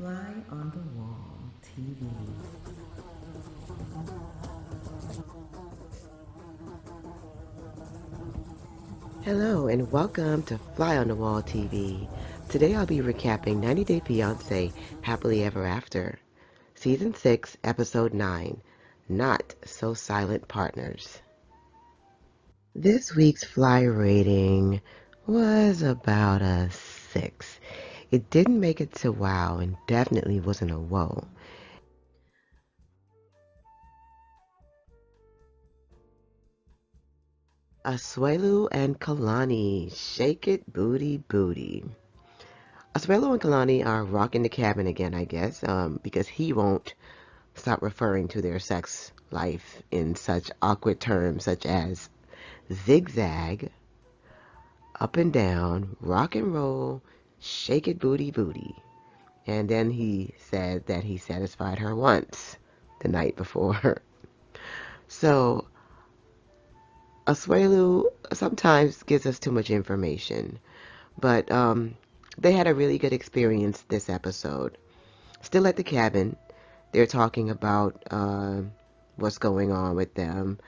Fly on the Wall TV. Hello and welcome to Fly on the Wall TV. Today I'll be recapping 90 Day Fiancé Happily Ever After, Season 6, Episode 9, Not So Silent Partners. This week's Fly rating was about a 6. It didn't make it to wow and definitely wasn't a whoa. Asuelu and Kalani, shake it booty booty. Asuelu and Kalani are rocking the cabin again, I guess, because he won't stop referring to their sex life in such awkward terms such as zigzag, up and down, rock and roll, shake it booty booty. And then he said that he satisfied her once the night before. So Asuelu sometimes gives us too much information, but they had a really good experience this episode. Still at the cabin, they're talking about what's going on with them.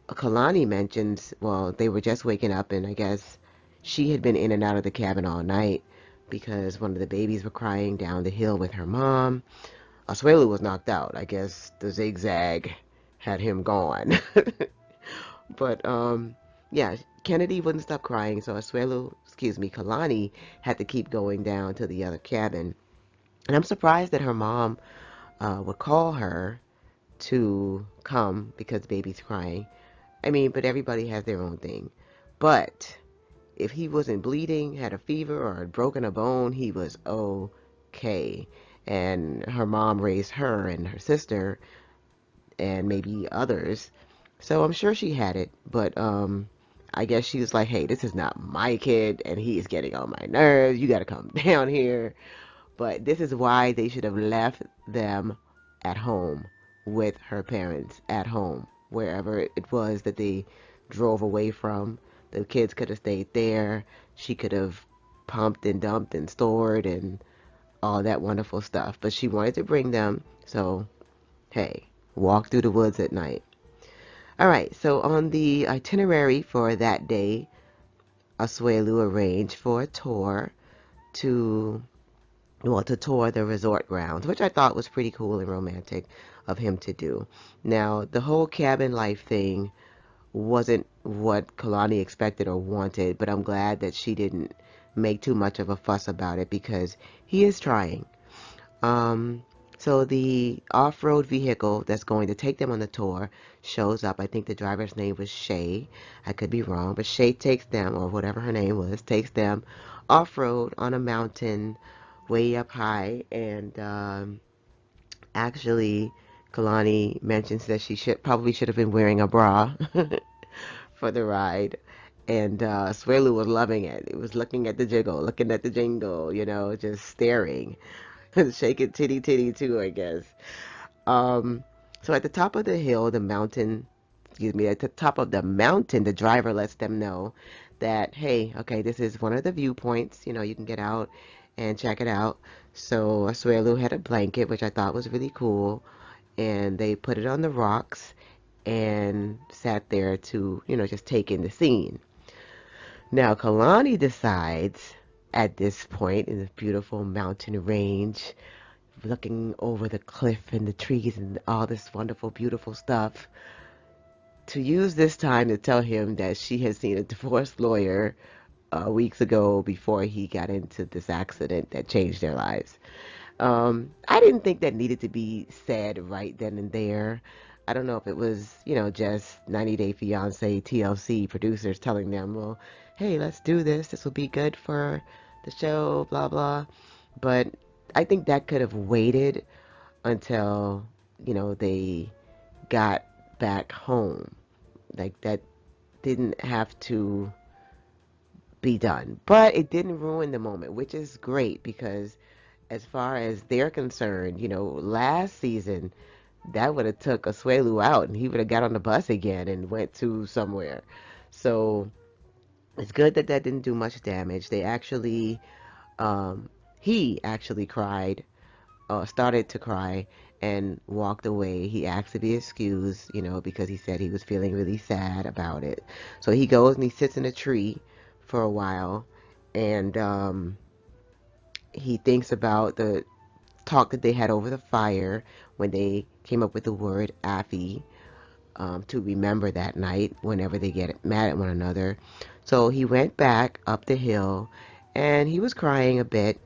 Kalani mentions, well, they were just waking up, and I guess she had been in and out of the cabin all night because one of the babies were crying down the hill with her mom. Asuelu was knocked out. I guess the zigzag had him gone. But yeah, Kennedy wouldn't stop crying, so Kalani had to keep going down to the other cabin. And I'm surprised that her mom would call her to come because the baby's crying. I mean, but everybody has their own thing. But if he wasn't bleeding, had a fever, or had broken a bone, he was okay. And her mom raised her and her sister and maybe others. So I'm sure she had it, but I guess she was like, hey, this is not my kid and he is getting on my nerves. You got to come down here. But this is why they should have left them at home with her parents at home, wherever it was that they drove away from. The kids could have stayed there. She could have pumped and dumped and stored and all that wonderful stuff. But she wanted to bring them, so hey, walk through the woods at night. All right, so on the itinerary for that day, Asuelu arranged for a tour to to tour the resort grounds, which I thought was pretty cool and romantic of him to do. Now, the whole cabin life thing wasn't what Kalani expected or wanted, but I'm glad that she didn't make too much of a fuss about it because he is trying. Um, so the off-road vehicle that's going to take them on the tour shows up. I think the driver's name was Shay. I could be wrong, but Shay takes them, or whatever her name was, takes them off-road on a mountain way up high. And actually, Kalani mentions that she should have been wearing a bra for the ride. And Swelu was loving it. It was looking at the jiggle, looking at the jingle, just staring. Shake it titty titty too, I guess. Um, so at the top of the hill, at the top of the mountain, the driver lets them know that, hey, okay, this is one of the viewpoints. You can get out and check it out. So Asuelu had a blanket, which I thought was really cool, and they put it on the rocks and sat there to, just take in the scene. Now, Kalani decides at this point in this beautiful mountain range looking over the cliff and the trees and all this wonderful, beautiful stuff, to use this time to tell him that she had seen a divorce lawyer weeks ago before he got into this accident that changed their lives. I didn't think that needed to be said right then and there. I don't know if it was, just 90 Day Fiancé TLC producers telling them, well, hey, let's do this. This will be good for the show, blah, blah. But I think that could have waited until, they got back home. Like that didn't have to be done. But it didn't ruin the moment, which is great because as far as they're concerned, last season that would have took Asuelu out and he would have got on the bus again and went to somewhere. So it's good that that didn't do much damage. They actually, he actually cried started to cry and walked away. He asked to be excused, because he said he was feeling really sad about it. So he goes and he sits in a tree for a while, and he thinks about the talk that they had over the fire when they came up with the word Affy, to remember that night whenever they get mad at one another. So he went back up the hill and he was crying a bit,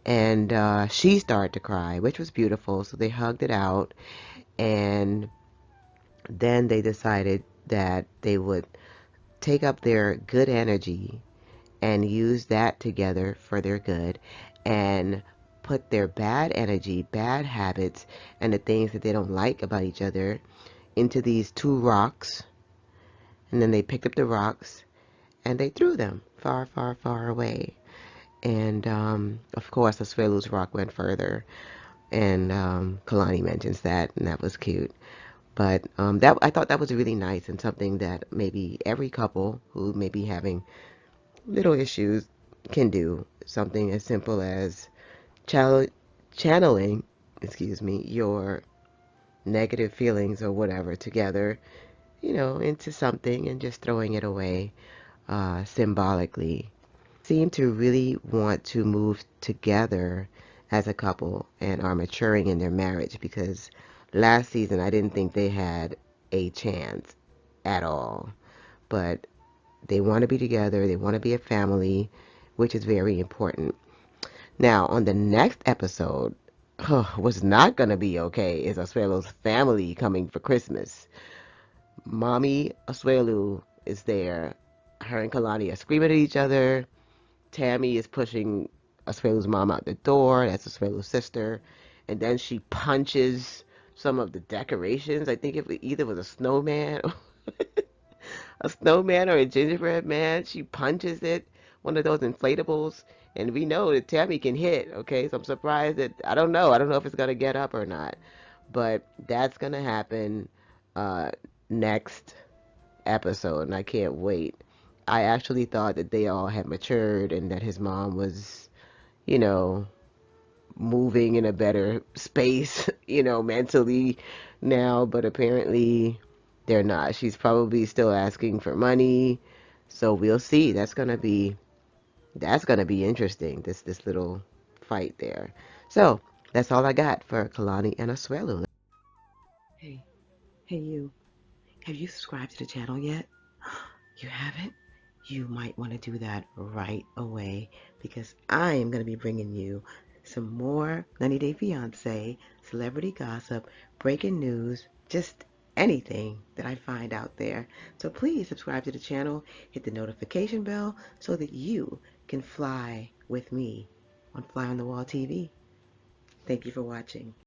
and she started to cry, which was beautiful. So they hugged it out, and then they decided that they would take up their good energy and use that together for their good, and put their bad energy, bad habits, and the things that they don't like about each other into these two rocks. And then they picked up the rocks and they threw them far, far, far away. And of course, Asuelu's rock went further, and Kalani mentions that, and that was cute. But that I thought that was really nice and something that maybe every couple who may be having little issues can do. Something as simple as channel, channeling, your negative feelings or whatever together, into something and just throwing it away symbolically. Seem to really want to move together as a couple and are maturing in their marriage, because last season I didn't think they had a chance at all. But they want to be together, they want to be a family, which is very important. Now, on the next episode, what's not going to be okay is Asuelo's family coming for Christmas. Mommy Asuelu is there. Her and Kalani are screaming at each other. Tammy is pushing Asuelu's mom out the door. That's Asuelu's sister. And then she punches some of the decorations. I think it either was a snowman, a snowman or a gingerbread man. She punches it, one of those inflatables. And we know that Tammy can hit, okay? So I'm surprised that, I don't know. I don't know if it's going to get up or not. But that's going to happen next episode, and I can't wait. I actually thought that they all had matured and that his mom was, you know, moving in a better space, mentally now, but apparently they're not. She's probably still asking for money. So we'll see. That's gonna be interesting, this little fight there. So that's all I got for Kalani and Asuelu. Hey, hey, you. Have you subscribed to the channel yet? You haven't? You might want to do that right away, because I am going to be bringing you some more 90 Day Fiancé, celebrity gossip, breaking news, just anything that I find out there. So please subscribe to the channel, hit the notification bell so that you can fly with me on Fly on the Wall TV. Thank you for watching.